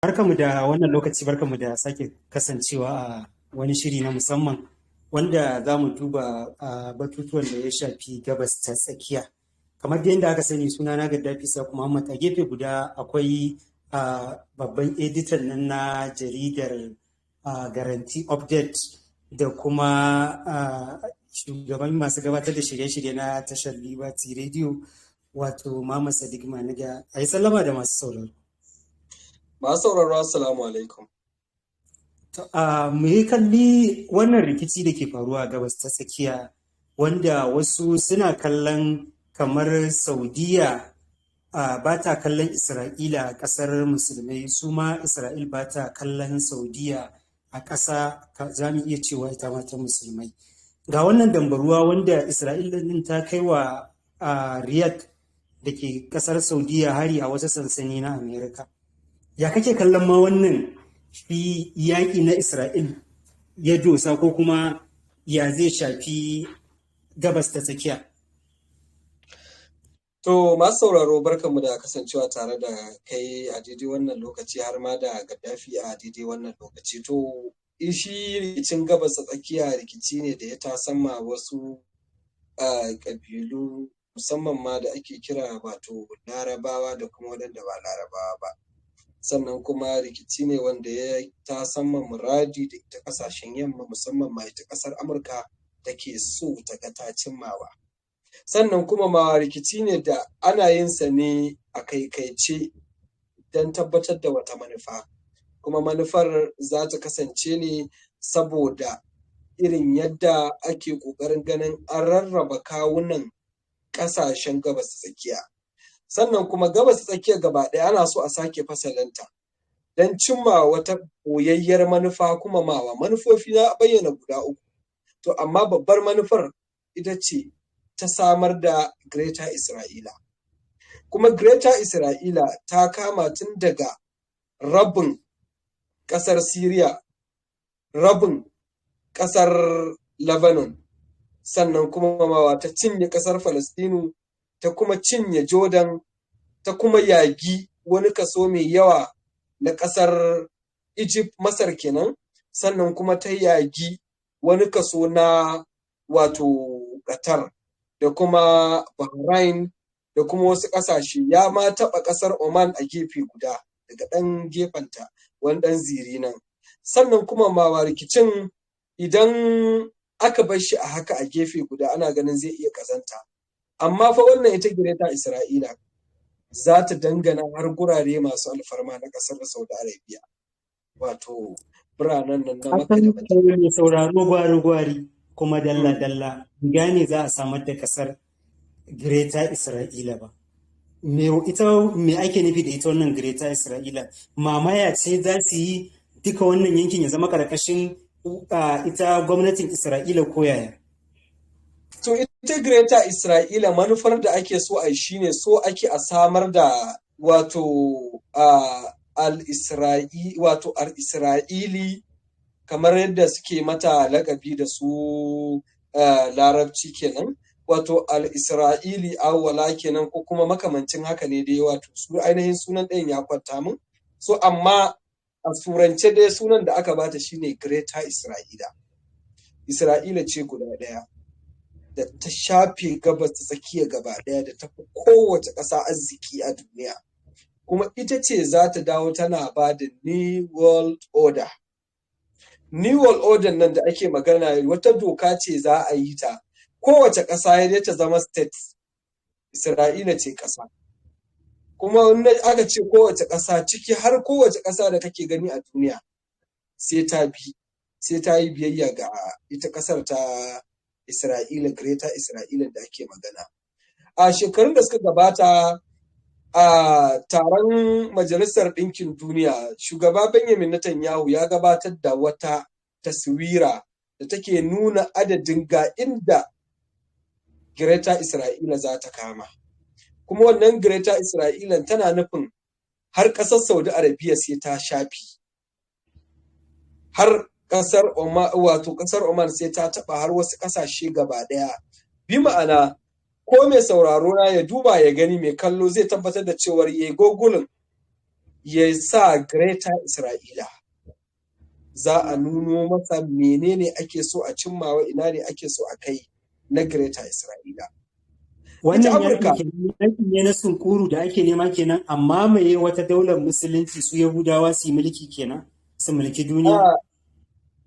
Barkanmu da wannan lokaci, barkanmu da sake kasancewa a wani shiri na musamman wanda za mu duba batutuwan da ya shafi gabas ta tsakiya. Kamar da yadda aka sani, suna na Gaddafi Saku Muhammad. A gefe guda akwai babban editan nan na jaridar Garanti Update da kuma shugaban masu gabatar da shirye-shirye na tashar Liberty Radio, wato Mama Sadiq Maniga. A yi sallama da masu sauraro. Masu sauraro, assalamu alaikum. Mu yi kalli wannan rikici da ke faruwa a gabas ta tsakiya, wanda wasu suna kallon kamar Saudiya ba ta kallon Isra'ila a ƙasar musulmai, su ma Isra'il ba ta kallon Saudiya a ƙasa, za mu iya cewa ita ma ta musulmai. Ga wannan dambaruwa wanda Isra'ila din ta kai wa Riyadh da ke ƙasar Saudiya hari a wasu sansani na Amerika. Ya kake kallon ma wannan shi yaƙi na Isra'il ya dosa, ko kuma ya zai shafi gabas ta tsakiya? To, masu sauraro, barkanmu da kasancewa tare da kai a daidai wannan lokaci, har ma da Gaddafi a daidai wannan lokaci. To, shi rikicin gabas ta tsakiya rikici ne da ya tasamma wasu ƙabilu, musamman ma da ake kira wato Larabawa da kuma waɗanda ba Larabawa ba. Sannan kuma rikici ne wanda ya tasamma muradi da ita ƙasashen yamma, musamman ma ita ƙasar Amurka take so ta ga ta cimmawa. Sannan kuma ma rikici ne da ana yin sa ne a kaikaice don tabbatar da wata manufa, kuma manufar za ta kasance ne saboda irin yadda ake ƙoƙarin ganin an rarraba kawunan ƙasashen gabas ta tsakiya. Sannan kuma gabas ta tsakiya gaba ɗaya ana so a sake fasalinta don cimma wata ɓoyayyar manufa, kuma manufofi na bayyana guda uku. To, amma babbar manufar ita ce ta samar da Greater Isra'ila. Kuma Greater Isra'ila ta kama tun daga rabin ƙasar Syria, rabin ƙasar Lebanon, sannan kuma ta cinye ƙasar Falastinu, ta kuma cinye Jordan, ta kuma yagi wani kaso mai yawa na ƙasar Egypt, Masar kenan, sannan kuma ta yagi wani kaso na wato Qatar da kuma Bahrain da kuma wasu ƙasashe. Ya ma taɓa ƙasar Oman a gefe guda daga ɗan gefenta, wani ɗan ziri nan. Sannan kuma ma rikicin idan aka bar shi a haka a gefe guda ana ganin zai iya ƙazanta. Amma fa wannan ita Greater Isra'ila za ta dangana har gurare masu alfarma na ƙasar Saudi Arabia, wato biranen nan na Makka da Madina. Mai sauraro gwari-gwari kuma dalla-dalla, gane za a samar da ƙasar Greater Isra'ila ba. Me ake nufi da ita wannan Greater Isra'ila? Mamaya ce za su yi duka wannan yankin ya zama ƙarƙashin ita gwamnatin Isra'ila ko yaya? To, ita Greater Isra'ila manufar da ake so a yi shi ne so ake a samar da wato al-Isra'ili, kamar yadda suke mata lakabi da su larabci kenan, wato al-Isra'ili awwala kenan, ko kuma makamancin haka ne dai, wato su ainihin sunan ɗayan ya kwanta min. So, amma a surance dai sunan da aka bata shine Greater Isra'ila. Isra'ila ce guda ɗaya da ta shafe gabas ta tsakiya gaba ɗaya, da ta fi kowace ƙasa arziki a duniya. Kuma ita ce za ta dawo tana ba da New World Order. New World Order nan da ake magana wata doka ce za a yi ta. Kowace ƙasa ya ta zama state, Isra'ila ce ƙasa. Kuma aka ce kowace ƙasa, ciki har kowace ƙasa da kake gani a duniya, sai ta yi biyayya ga ita ƙasar ta Isra'ila, Greater Isra'ila da ake magana. A shekarun da suka gabata, a taron Majalisar Ɗinkin Duniya, shugaba Benjamin Netanyahu ya gabatar da wata taswira da take nuna adadin ga inda Greater Isra'ila za ta kama. Kuma wannan Greater Isra'ila tana nufin har ƙasar Saudi Arabia sai ta shafi. Har ƙasar Oman, wato ƙasar Oman sai ta taɓa har wasu ƙasashe gaba ɗaya. Bi ma'ana, ko mai sauraro na ya duba ya gani, mai kallo zai tabbatar da cewar ya gogulin ya sa Greater Isra'ila. Za a nuno masa menene ake so a cimmawa, ina ne ake so a kai na Greater Isra'ila. Ita Wannan yakin Amurka, kenan yaki ne na sunkuru da ake nema kenan, amma mai wata daular musulunci su Yahudawa su yi mulki kenan, su mulki duniya.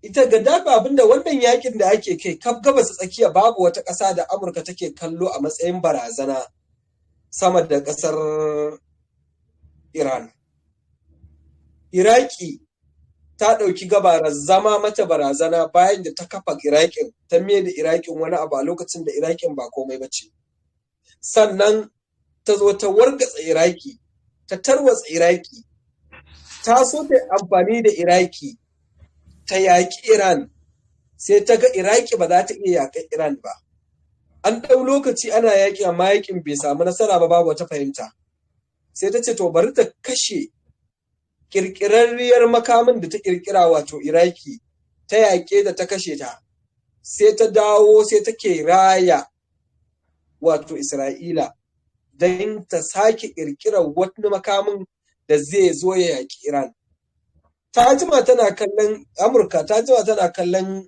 ita Gaddafi abinda wannan yakin da ake kai kaf gabas tsakiya babu wata ƙasa da Amurka take kallo a matsayin barazana sama da ƙasar Iran. Iraki ta ɗauki gabarar zama mata barazana bayan da ta kafa Iraƙin, ta mai da Iraƙin wani abu a lokacin da Iraƙin ba komai ba ce. Sannan ta zo ta wargatsa Iraki, ta tarwatsa Iraki, ta so ta amfani da Iraki ta yaƙi Iran, sai ta ga Iraki ba za ta iya yaƙar Iran ba. An ɗau lokaci ana yaƙi amma yaƙin bai samu nasara ba, babu wata fahimta. Sai ta ce to bari ta kashe ƙirƙirarriyar makamin da ta ƙirƙira wato Iraki, ta yaƙe da ta kashe ta. Sai ta dawo sai take raya wato Isra'ila don ta sake ƙirƙirar wani makamin da zai zo ya yaƙi Iran. Ta jima tana kallon Amurka, ta jima tana kallon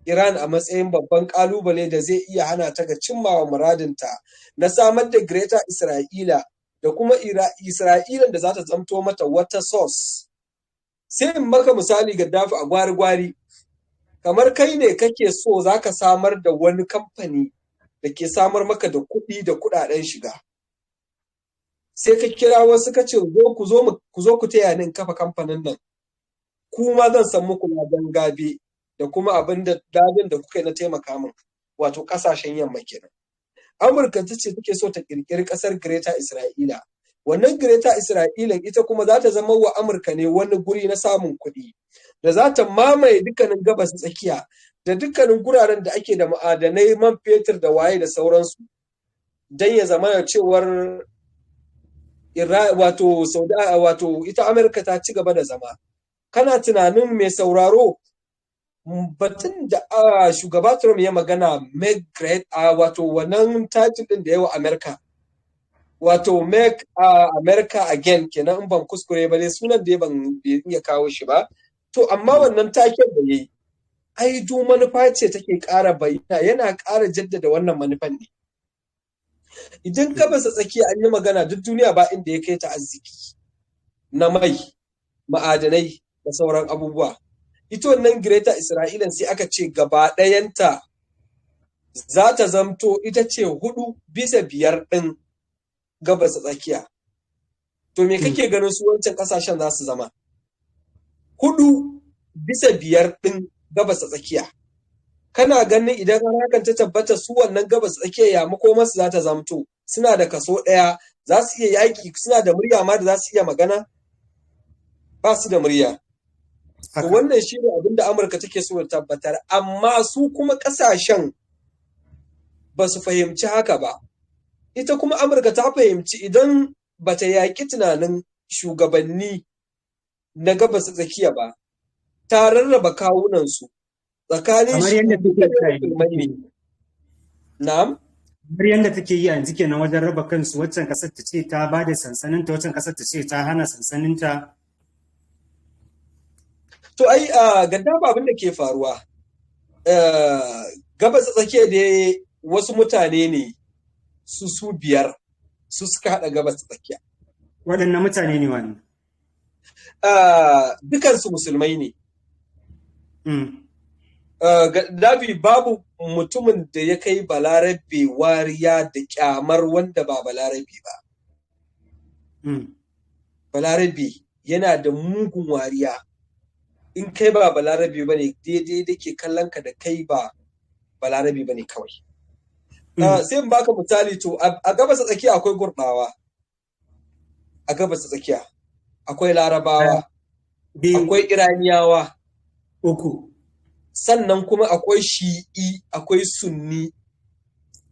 Iran a matsayin babban ƙalubale da zai iya hana ta ga cimmawa muradinta na samar da Greater Isra'ila da kuma Isra'ilan da za ta zamto mata wata source. Sai in maka misali Gaddafi a gwari-gwari, kamar kai ne kake so za ka samar da wani kamfani da ke samar maka da kuɗi da kuɗaɗen shiga. Sai ka kira wasu ka ce ku zo ku taya ni in kafa kamfanin nan. Kuma zan san muku ladan gabe da kuma abin da dadin da kuka yi na taimaka min, wato ƙasashen yamma kenan. Amurka ta ce take so ta ƙirƙiri ƙasar Greater Isra'ila. Wannan Greater Isra'ilan ita kuma za ta zama wa Amurka ne wani guri na samun kuɗi, da za ta mamaye dukkanin gabas tsakiya da dukkanin guraren da ake da ma'adanai, man fetur da waye da sauransu, don ya zama da cewar wato ita Amurka ta ci gaba da zama. Kana tunanin mai sauraro batun da shugaba Trump ya magana make great wato wannan title din da yawa America, wato make America again kenan, in ban kuskure ba dai sunan da ban iya kawo shi ba. To amma wannan taken da yayi ai du manufa ce take ƙara bayyana, yana ƙara jaddada wannan manufan ne. Idan ka basa tsakiya an yi magana duk duniya ba inda ya kai ta arziki na mai, ma'adanai da sauran abubuwa. Ita wannan Greater Isra'ila sai aka ce gaba ɗayanta za ta zamto ita ce 4/5 ɗin gabas tsakiya. To me kake ganin su wancan ƙasashen za su zama? 4/5 ɗin gabas tsakiya. Kana ganin idan hakan ta tabbata su wannan gabas tsakiya ya makomarsu za ta zamto? Suna da kaso ɗaya, za su iya yaƙi, suna da murya ma da za su iya magana? Ba su da murya. To wannan shi ne abin da Amurka take so ta tabbatar, amma su kuma ƙasashen ba su fahimci haka ba. Ita kuma Amurka ta fahimci idan ba ta yaƙi tunanin shugabanni na gabas tsakiya ba, ta rarraba kawunansu tsakanin shi. Na'am? Kamar yadda take yi yanzu kenan wajen raba kansu, waccan ƙasar ta ce ta ba da sansaninta, waccan ƙasar ta ce ta hana sansaninta. To ai Gaddafi abin da ke faruwa, gabas tsakiya da wasu mutane ne su biyar su suka haɗa gabas tsakiya. Waɗanne mutane ne wannan? Dukansu musulmai ne. Gaddafi babu mutumin da ya kai balarabe wariya da kyamar wanda ba balarabe ba. Balarabe yana da mugun wariya. In kai ba balarabe ba ne, daidai da ke kallon ka da kai ba balarabe ba ne kawai. Sai in baka misali, to a gabas tsakiya akwai Gurɗawa, a gabas tsakiya akwai Larabawa, akwai Iraniyawa, sannan kuma akwai Shi'i, akwai Sunni.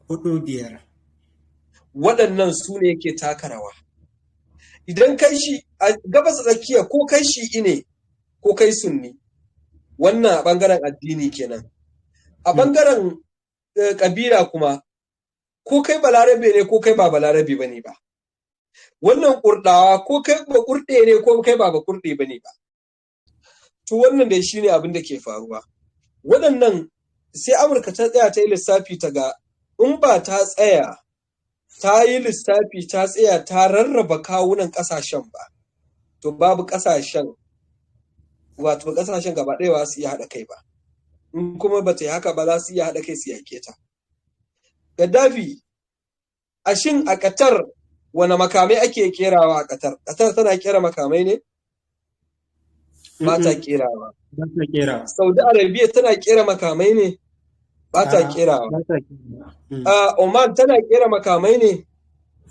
4-5. Waɗannan su ne ke taka rawa. Idan kai shi a gabas tsakiya, ko kai Shi'i ne ko kai Sunni, wannan a ɓangaren addini kenan. A ɓangaren ƙabila kuma, ko kai balarabe ne ko kai ba balarabe ba ne ba. Wannan kurdawa ko kai ba kurde ne ko kai ba kurde ba ne ba. To wannan dai shine abin da ke faruwa. Waɗannan sai Amurka ta tsaya ta yi lissafi ta ga in ba ta tsaya ta yi lissafi ta tsaya ta rarraba kawunan ƙasashen ba, to babu ƙasashen, wato ƙasashen gaba ɗaya ba su iya haɗa kai ba. In kuma ba ta yi haka ba za su iya haɗa kai su yaƙe ta. Gaddafi, a shin a Qatar wane makamai ake kerawa a Qatar? Qatar tana kera makamai ne? Ba ta kerawa. Ba ta kerawa. Saudi Arabia tana kera makamai ne? Ba ta kerawa. Ba ta kerawa. Oman tana kera makamai ne?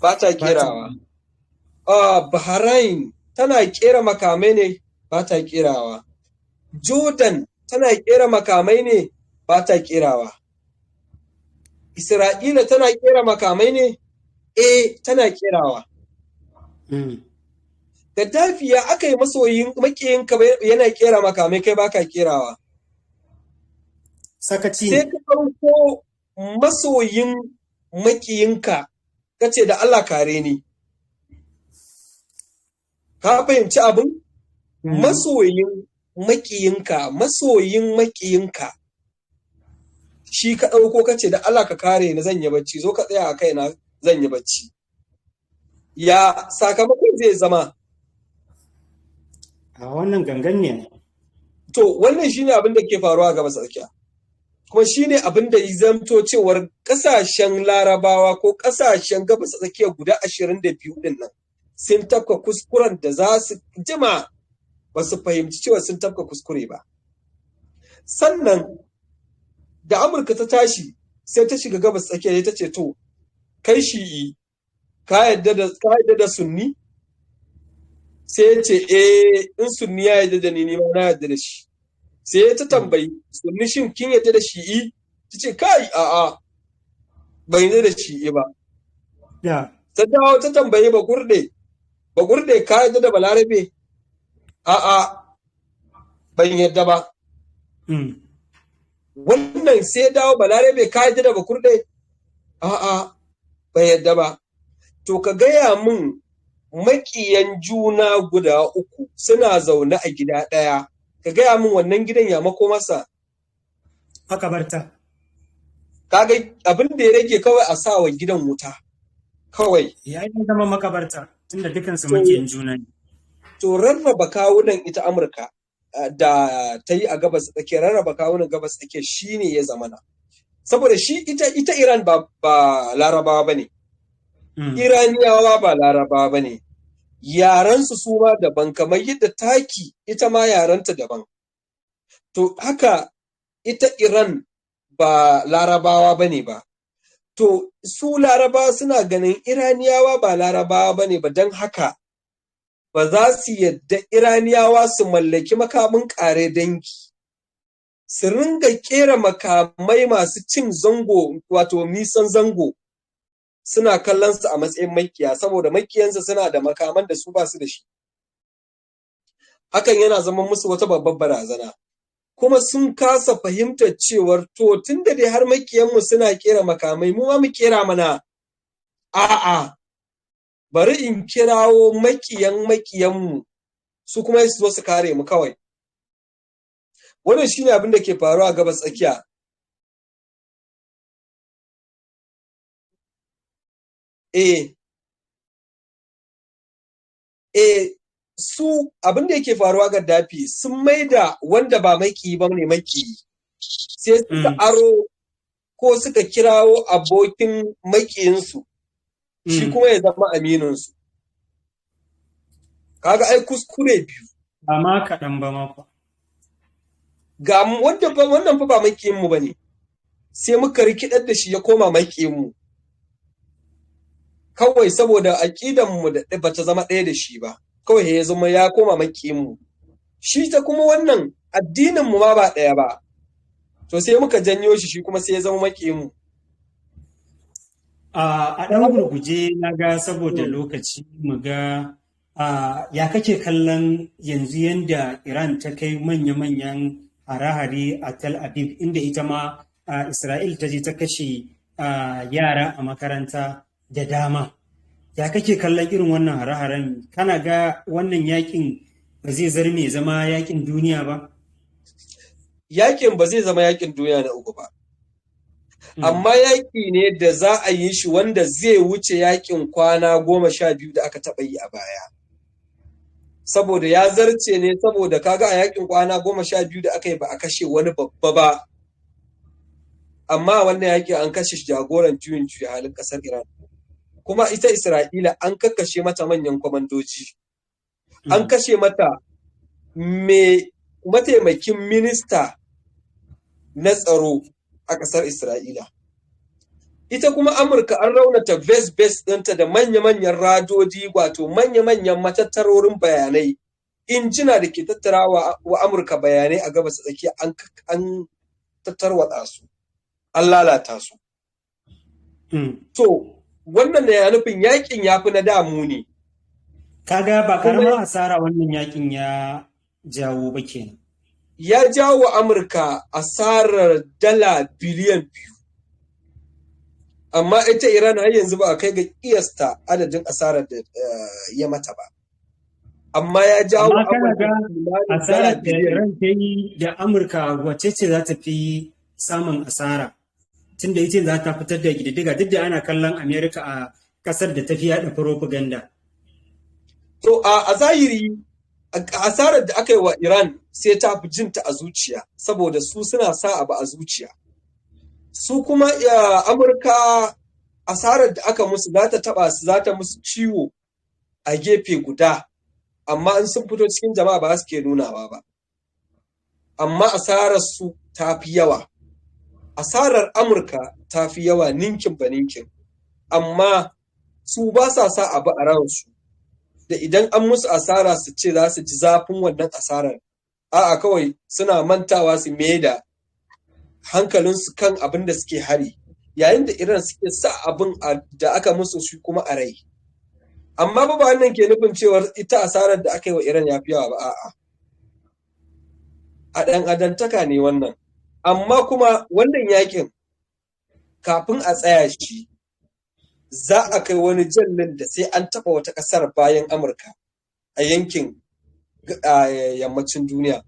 Ba ta kerawa. Bahrain tana kera makamai ne? Ba ta kerawa. Jordan tana kera makamai ne? Ba ta kerawa. Isra'ila tana kera makamai ne? Tana kerawa. Gaddafi ya aka yi masoyin makiyinka yana kera makamai kai baka kerawa. Sakaci. Sai ka ɗauko masoyin makiyinka ka ce da Allah kare ni. Ka fahimci abin? Masoyin makiyinka shi ka ɗauko ka ce da Allah ka kare ni zan yi bacci, zo ka tsaya a kaina zan yi bacci. Ya sakamakon zai zama? A wannan gangan ne. To wannan shine abin da ke faruwa a gabas tsakiya. Kuma shine abin da ya zamto cewar ƙasashen Larabawa ko ƙasashen gabas tsakiya guda 22 din nan sun tafka kuskuren da za su jima ba su fahimci cewa sun tafka kuskure ba. Sannan da Amurka ta tashi sai ta shiga gabas tsakiya ta ce to kai shi'i ka yadda da sunni? Sai ya ce in sunni ya yadda da ni ma na yadda da shi. Sai ta tambayi sunni shin kin yadda da shi'i? Ta ce kai a'a bai yadda da shi'i ba. Ta dawo ta tambayi Bagurde ka yadda da Balarabe? A'a ban yadda ba. Wannan sai dawo Balarabe ka yadda da Bakurde? A'a ban yadda ba. To ka gaya min maƙiyan juna guda uku suna zaune a gida ɗaya, ka gaya min wannan gidan ya mako masa? Makabarta. Kaga abin da ya rage kawai a sa wa gidan wuta. Kawai. Ya yi zama makabarta tunda dukansu maƙiyan juna ne. To rarraba kawunan ita Amurka da ta yi a gabas tsakiya, rarraba kawunan gabas tsakiya shine ya zamana. Saboda shi ita Iran ba Larabawa ba ne. Iraniyawa ba Larabawa ba ne, yarensu su ma daban, kamar yadda taki ita ma yarenta daban. To haka ita Iran ba Larabawa ba ne ba. To su Larabawa suna ganin Iraniyawa ba Larabawa ba ne ba, don haka ba za su yadda Iraniyawa su mallaki makamin ƙare dangi. Su ringa ƙera makamai masu cin zango, wato nisan zango. Suna kallon su a matsayin makiya saboda makiyansa suna da makaman da su ba su da shi. Hakan yana zama musu wata babbar barazana. Kuma sun kasa fahimtar cewar to tun da dai har makiyanmu suna kera makamai mu ma mu kera mana. A'a, bari in kirawo makiyanmu su kuma su zo su kare mu kawai. Wannan shine abin da ke faruwa a gabas tsakiya. Su abin da yake faruwa ga Gaddafi sun maida wanda ba maki ba ne maki, sai suka aro ko suka kirawo abokin makiyinsu shi kuma ya zama amininsu. Kaga ai kuskure biyu. Ba ma kaɗan ba ma. Ga wannan fa ba makiyinmu ba ne, sai muka rikidar da shi ya koma makiyinmu. Kawai saboda aƙidanmu da ba ta zama ɗaya da shi ba, kawai ya zama ya koma makiyinmu. Shi ta kuma wannan addininmu ma ba ɗaya ba, to sai muka janyo shi kuma sai ya zama makiyinmu. A ɗan gurguje na ga saboda lokaci mu ga ya kake kallon yanzu yanda Iran ta kai manya-manyan hare-hare a Tel Aviv, inda ita ma Isra'il ta je ta kashe yara a makaranta da dama. Ya kake kallon irin wannan hare-haren? Kana ga wannan yakin ba zai zarme zama yakin duniya ba? Yakin ba zai zama yakin duniya na uku ba, Mm. amma yaƙi ne da za a yi shi wanda zai wuce yaƙin kwana 12 da aka taɓa yi a baya. Saboda ya zarce ne, saboda kaga a yaƙin kwana 12 da aka yi ba a kashe wani babba ba, amma a wannan yaƙi an kashe jagoran juyin juya halin ƙasar Iran. Kuma ita Isra'ila an kakkashe mata manyan kwamandoji, an Mm. kashe mata mataimakin minista na tsaro a ƙasar Isra'ila. Ita kuma Amurka an raunata base ɗinta da manya-manyan radoji, wato manya-manyan matattarorin bayanai, injina da ke tattarawa wa Amurka bayanai a gabas tsakiya an tattarwatsa su, an lalata su. Mm. To, wannan na ya nufin yakin ya fi na damu ne. Kaga ba Kuma karamar asara wannan yakin ya jawo ba kenan. ya jawo wa Amurka asarar dala biliyan 2. Amma ita Iran har yanzu ba a kai ga kiyasta adadin asarar da ya mata ba. Amma ya jawo Amma kana Amurka ga kimanin dala asarar da biliyan. Iran ta yi da Amurka wacce ce za ta fi samun asara? Tunda ita za ta fitar da ƙididdiga duk da ana kallon Amerika a ƙasar da ta fi yaɗa propaganda. To a zahiri asarar da aka yi wa Iran sai ta fi jinta a zuciya, saboda su suna sa abu a zuciya. Su kuma Amurka asarar da aka musu za ta taɓa su, za ta musu ciwo a gefe guda, amma in sun fito cikin jama'a ba su ke nunawa ba. Amma asarar su ta fi yawa. Asarar Amurka ta fi yawa ninkin ba ninkin, amma su ba sa abu a ransu, da idan an musu asara su ce za su ji zafin wannan asarar. A'a, kawai suna mantawa su da hankalinsu kan abin da suke hari, yayin da Iran suke sa abin da aka musu shi kuma a rai. Amma ba wannan ke nufin cewar ita asarar da aka yi wa Iran ya fi yawa ba, a'a. A ɗan adantaka ne wannan. Amma kuma wannan yakin kafin a tsaya shi, za a kai wani jallin da sai an taɓa wata ƙasar bayan Amurka a yankin yammacin duniya.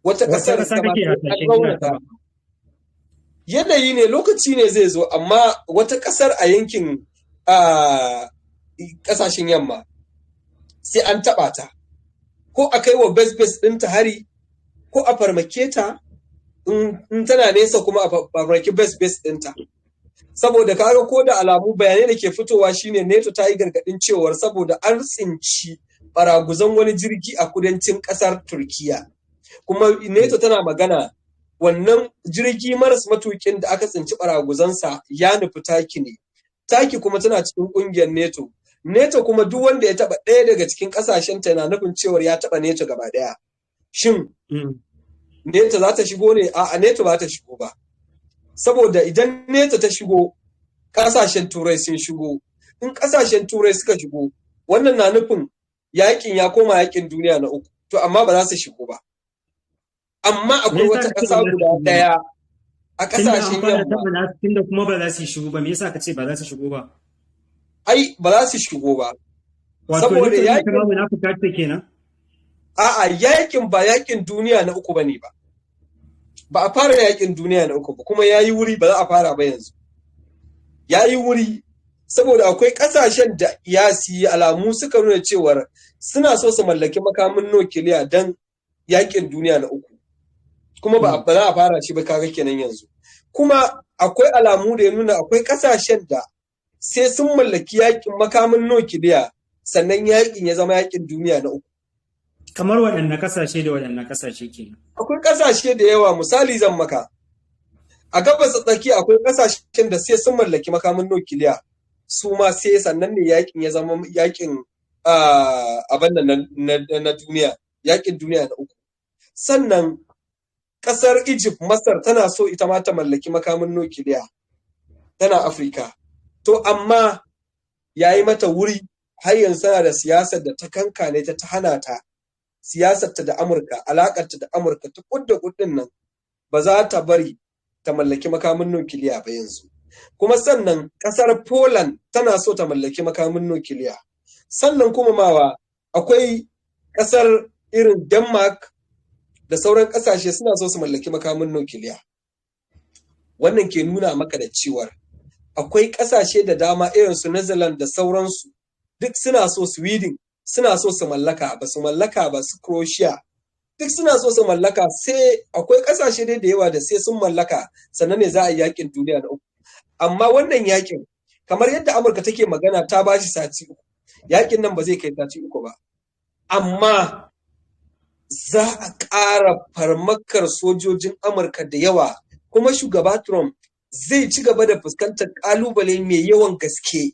Wata ƙasar ƙasa ita ma kake sai an hasashen ina raunata. ba? Yanayi ne, lokaci ne zai zo, amma wata ƙasar a yankin ƙasashen yamma sai an taɓa ta, ko a kai wa base ɗinta hari, ko a farmake ta, in tana nesa kuma a farmaki base ɗinta. Saboda kaga ko da alamu bayanai da ke fitowa shine NATO ta yi gargaɗin cewar saboda an tsinci baraguzan wani jirgi a kudancin ƙasar Turkiya. Kuma NATO tana magana wannan jirgi maras matukin da aka tsinci baraguzansa ya nufi Taki ne. Taki kuma tana cikin ƙungiyar NATO. NATO kuma duk wanda ya taɓa ɗaya daga cikin ƙasashenta na nufin cewar ya taɓa NATO gaba ɗaya. Shin NATO za ta shigo ne? A'a, NATO ba ta shigo ba. Saboda idan NATO ta shigo, ƙasashen Turai sun shigo. In ƙasashen Turai suka shigo, wannan na nufin yaƙin ya koma yaƙin duniya na uku. To amma ba za su shigo ba. Amma akwai wata ƙasa guda ɗaya a ƙasashen yamma. Tunda kuma ba za su shigo ba, me yasa ka ce ba za su shigo ba? Ai, ba za su shigo ba. Saboda yaƙin ba na fita kenan. A'a, yaƙin ba yaƙin duniya na uku bane ba. Ba a fara yaƙin duniya na uku ba, kuma ya yi wuri, ba za a fara ba yanzu. Ya yi wuri, saboda akwai ƙasashen da kiyasi alamu suka nuna cewar suna so su mallaki makamin nukiliya don yaƙin duniya na uku. Kuma ba za a fara shi ba, kaga kenan yanzu. Kuma akwai alamu da ya nuna akwai ƙasashen da sai sun mallaki makamin nukiliya sannan yaƙin ya zama yaƙin duniya na uku. Kamar waɗanne ƙasashe da waɗanne ƙasashe kenan? Akwai ƙasashe da yawa, misali zan maka. A gabas tsaki akwai ƙasashen da sai sun mallaki makamin nukiliya, su ma sai sannan ne yaƙin ya zama yaƙin abin na duniya, yaƙin duniya na uku. Sannan ƙasar Egypt, Masar tana so ita ma ta mallaki makamin nukiliya, tana Afirka. To amma ya yi mata wuri, har yanzu tana da siyasar da ta kankane ta hana ta. Siyasarta da Amurka, alaƙarta da Amurka ta kudda kuɗin nan, ba za ta bari ta mallaki makamin nukiliya ba yanzu. Kuma sannan ƙasar Poland tana so ta mallaki makamin nukiliya. Sannan kuma mawa akwai ƙasar irin Denmark da sauran ƙasashe suna so su mallaki makamin nukiliya. Wannan ke nuna maka da cewar akwai ƙasashe da dama irin su Netherlands da sauransu duk suna so, Sweden suna so su mallaka, ba su mallaka ba, su Croatia duk suna so su mallaka, sai akwai ƙasashe dai da yawa da sai sun mallaka sannan ne za a yi yakin duniya na uku. Amma wannan yakin kamar yadda Amurka take magana ta ba shi sati uku, yakin nan ba zai kai sati uku ba, amma za a ƙara farmakar sojojin Amurka da yawa, kuma shugaba Trump zai ci gaba da fuskantar ƙalubale mai yawan gaske,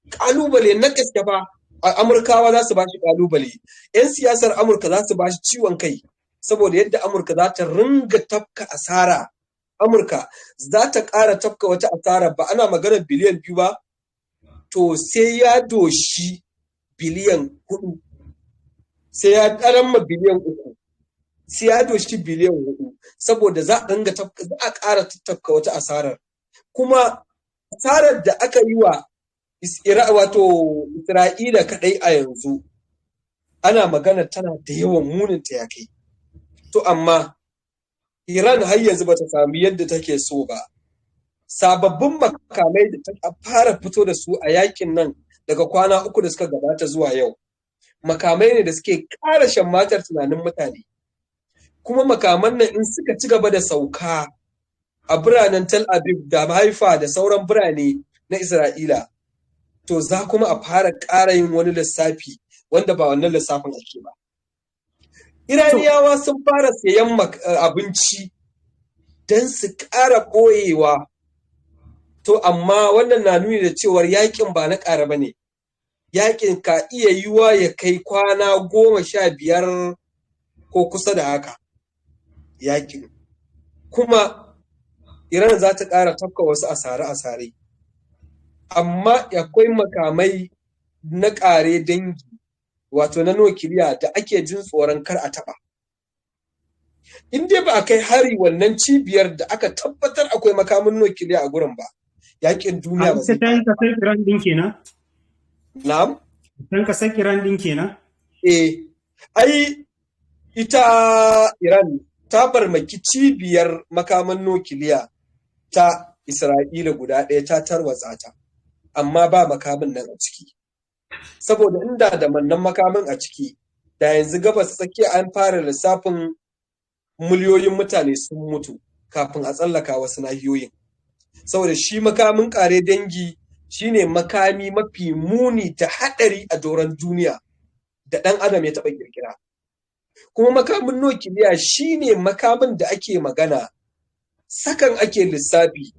ƙalubale na gaske ba. Amurkawa za su ba shi ƙalubale, 'yan siyasar Amurka za su ba shi ciwon kai, saboda yadda Amurka za ta ringa tafka asara. Amurka za ta ƙara tafka wata asara, ba ana maganar biliyan 2 ba, to sai ya doshi biliyan 4, sai ya ɗaramma biliyan 3, sai ya doshi biliyan 4, saboda za a ƙara tafka wata asarar. Kuma asarar da aka yi wa Isra'ila kaɗai a yanzu, ana magana tana da yawan muninta ya kai. To amma Iran har yanzu ba ta sami yadda take so ba. Sababbin makamai da ta fara fito da su a yakin nan daga kwana 3 da suka gabata zuwa yau, makamai ne da suke ƙara shammatar tunanin mutane. Kuma makaman nan in suka ci gaba da sauka a biranen Tel Aviv da Haifa da sauran birane na Isra'ila, to za kuma a fara ƙara yin wani lissafi wanda ba wannan lissafin ake ba. Iraniyawa sun fara sayan abinci don su ƙara ɓoyewa. To amma wannan na nuni da cewar yakin ba na ƙara ba ne. Yakin ka iya yiwa ya kai kwana 15 ko kusa da haka. Yakin. Kuma Iran za ta ƙara tafka wasu asare-asare. Amma akwai makamai na ƙare dangi, wato na nukiliya da ake jin tsoron kar a taɓa. In dai ba a kai hari wannan cibiyar da aka tabbatar akwai makamin nukiliya a gurin ba, yakin duniya ba zai ta yi kasar Iran din kenan? Na'am? Dan kasar Iran din kenan? Ai ita Iran ta farmaki cibiyar makaman nukiliya ta Isra'ila guda ɗaya, ta tarwatsa ta, amma ba makamin nan a ciki. Saboda inda da wannan makamin a ciki, da yanzu gabas tsakiya an fara lissafin miliyoyin mutane sun mutu kafin a tsallaka wasu nahiyoyin. Saboda shi makamin ƙare dangi shine makami mafi muni da haɗari a doron duniya da ɗan adam ya taɓa ƙirƙira. Kuma makamin nukiliya shine makamin da ake magana, sakan ake lissafi,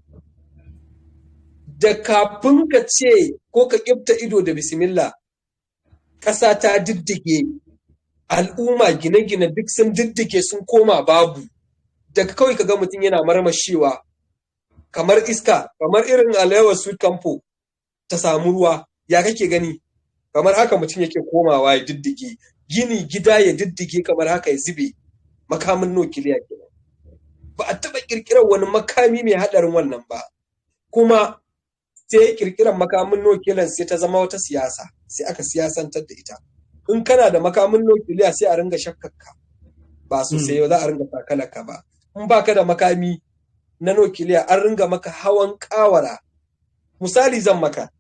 da kafin ka ce ko ka ƙifta ido da bismillah, ƙasa ta diddige, al'umma gine-gine duk sun diddige sun koma babu, daga kawai ka ga mutum yana marmashewa kamar iska, kamar irin alewar sweet campo ta samu ruwa, ya kake gani? Kamar haka mutum yake komawa ya diddige, gini gida ya diddige kamar haka ya zube. Makamin nukiliya kenan. Ba a taɓa ƙirƙirar wani makami mai haɗarin wannan ba. Kuma sai ƙirƙirar makamin nukiliyan sai ta zama wata siyasa, sai aka siyasantar da ita. In kana da makamin nukiliya sai a ringa shakkaka, ba sosai za a ringa takalaka ba. In baka da makami na nukiliya an ringa maka hawan ƙawara. Misali zan maka,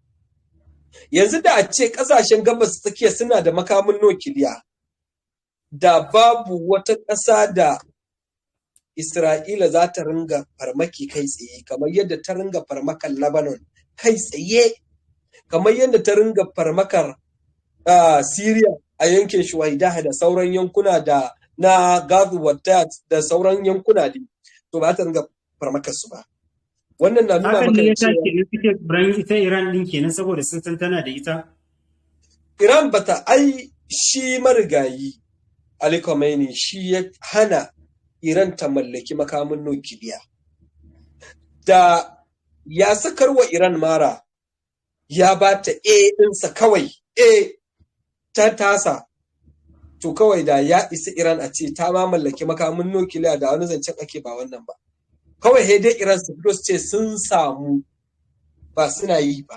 yanzu da a ce ƙasashen gabas tsakiya suna da makamin nukiliya, da babu wata ƙasa da Isra'ila za ta ringa farmaki kai tsaye, kamar yadda ta ringa farmakar Lebanon kai tsaye, kamar yadda ta ringa farmakar Syria a yankin Shuwaida da sauran yankuna da na Gaza da sauran yankuna ne, to ba ta ringa farmakar su ba. Wannan na nuna maka cewa ita Iran din kenan saboda sun san tana da ita. Iran bata, ai shi marigayi Ali Khamenei shi ya hana Iran ta mallaki makamin nukiliya. Da ya sakar wa Iran mara, ya ba ta ɗinsa kawai, ta tasa, to kawai da ya isa Iran a ce ta ma mallaki makamin nukiliya, da wani zancen ake ba wannan ba. Kawai dai Iran su fito su ce sun samu ba suna yi ba.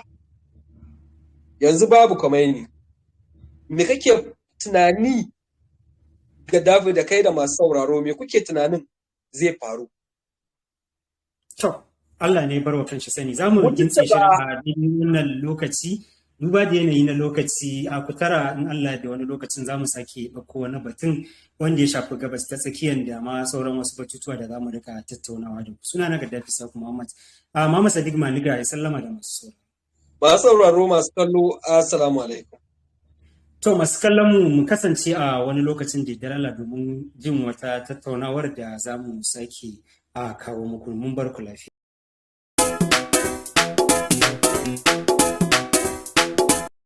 Yanzu babu Khomeini. Me kake tunani Gaddafi da kai da masu sauraro me kuke tunanin zai faru? To, Allah ne barwa kanshi sani. Za mu gintse shi a wannan lokaci, duba da yanayi na lokaci a kutara in Allah da wani lokacin za mu sake ɗauko wani batun wanda ya shafi gabas ta tsakiyar da ma sauran wasu batutuwa da za mu rika tattaunawa da ku. Suna na Gaddafi Saku Muhammad. Muhammad Sadiq Maniga ya sallama da masu sauraro. Masu sauraro masu kallo, assalamu alaikum. To masu kallon mu kasance a wani lokacin da dare domin jin wata tattaunawar da za mu sake a kawo muku. Mun bar ku lafiya.